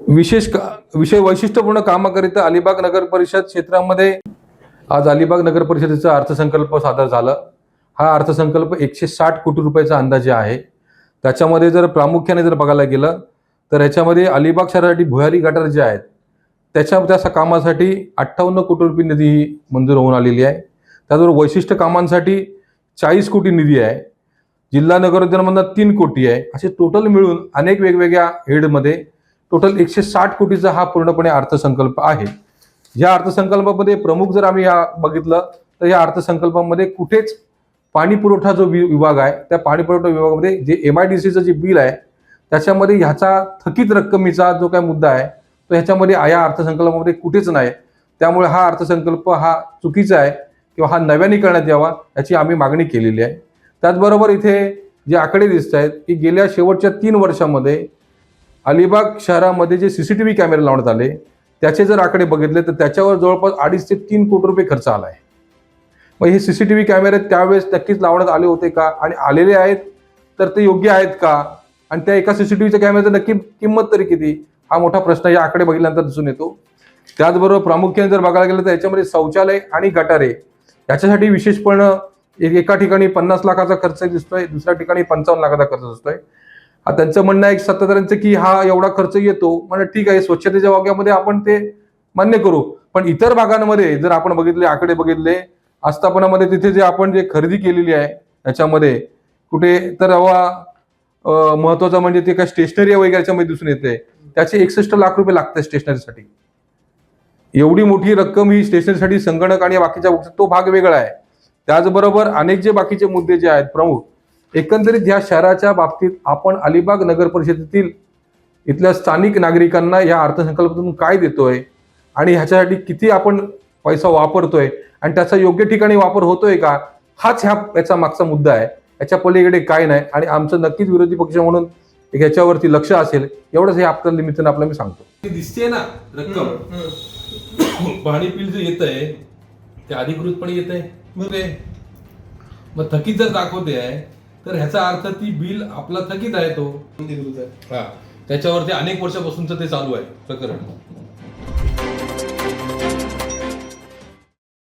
विषय वैशिष्ट्यपूर्ण कामाकरिता अलिबाग नगर परिषद क्षेत्रामध्ये आज अलिबाग नगर परिषदेचा अर्थसंकल्प सादर झाला। हा अर्थसंकल्प 160 कोटी रुपयाचा अंदाजे आहे। त्याच्यामध्ये जर प्रामुख्याने जर बघायला गेलं तर याच्यामध्ये अलिबाग शहरासाठी भुयारी गटार जे आहेत त्या कामासाठी 58 कोटी रुपये निधी मंजूर होऊन आलेली आहे। त्याचबरोबर वैशिष्ट्य कामांसाठी 40 कोटी निधी आहे। जिल्हा नगर उद्यानामधून 3 कोटी आहे। असे टोटल मिळून अनेक वेगवेगळ्या हेडमध्ये टोटल 160 कोटीचा हा पूर्णपणे अर्थसंकल्प आहे। या अर्थसंकल्पामध्ये प्रमुख जर आम्ही बघितलं तर या अर्थसंकल्पामध्ये कुठेच पाणी पुरवठा जो विभाग आहे त्या पाणी पुरवठा विभागामध्ये जे MIDCचं जे बिल आहे त्याच्यामध्ये ह्याचा थकीत रक्कमीचा जो काही मुद्दा आहे तो ह्याच्यामध्ये या अर्थसंकल्पामध्ये कुठेच नाही। त्यामुळे हा अर्थसंकल्प हा चुकीचा आहे किंवा हा नव्याने करण्यात यावा याची आम्ही मागणी केलेली आहे। त्याचबरोबर इथे जे आकडे दिसत आहेत की गेल्या शेवटच्या 3 वर्षामध्ये अलिबाग शहरामध्ये जे CCTV कॅमेरे लावण्यात आले त्याचे जर आकडे बघितले तर त्याच्यावर जवळपास 2.5 ते 3 कोटी रुपये खर्च आला आहे। मग हे CCTV कॅमेरे त्यावेळेस नक्कीच लावण्यात आले होते का आणि आलेले आहेत तर ते योग्य आहेत का आणि त्या एका CCTVच्या कॅमेऱ्याची नक्की किंमत तरी किती हा मोठा प्रश्न या आकडे बघितल्यानंतर दिसून येतो। त्याचबरोबर प्रामुख्याने जर बघायला गेलं तर याच्यामध्ये शौचालय आणि गटारे याच्यासाठी विशेषपणे एका ठिकाणी 50 लाखाचा खर्च दिसतोय, दुसऱ्या ठिकाणी 55 लाखाचा खर्च दिसतोय। त्यांचं म्हणणं आहे सत्ताधाऱ्यांचं की हा एवढा खर्च येतो म्हणजे ठीक आहे स्वच्छतेच्या वाग्यामध्ये आपण ते मान्य करू, पण इतर भागांमध्ये जर आपण बघितले आकडे बघितले आस्थापनामध्ये तिथे जे आपण जे खरेदी केलेली आहे त्याच्यामध्ये कुठे तर महत्वाचं म्हणजे ते काय स्टेशनरी वगैरे याच्यामध्ये दिसून येते त्याचे 61 लाख रुपये लागतात स्टेशनरीसाठी। एवढी मोठी रक्कम ही स्टेशनरीसाठी संगणक आणि बाकीच्या तो भाग वेगळा आहे। त्याचबरोबर अनेक जे बाकीचे मुद्दे जे आहेत प्रमुख एकंदरीत या शहराच्या बाबतीत आपण अलिबाग नगर परिषदेतील इथल्या स्थानिक नागरिकांना या अर्थसंकल्पातून काय देतोय आणि ह्याच्यासाठी किती आपण पैसा वापरतोय आणि त्याचा योग्य ठिकाणी वापर होतोय का हाच याचा मागचा मुद्दा आहे। याच्या पलीकडे काय नाही आणि आमचं नक्कीच विरोधी पक्ष म्हणून ह्याच्यावरती लक्ष असेल एवढंच हे आपल्या निमित्तानं आपल्याला मी सांगतो। दिसते ना रक्कम पाणी बिल जे येत आहे ते अधिकृतपणे येत आहे मग थकीत जर दाखवते आहे तर ह्याचा अर्थ ती बिल आपला थकीत आहे तो त्याच्यावरती अनेक वर्षापासूनच ते चालू आहे प्रकरण।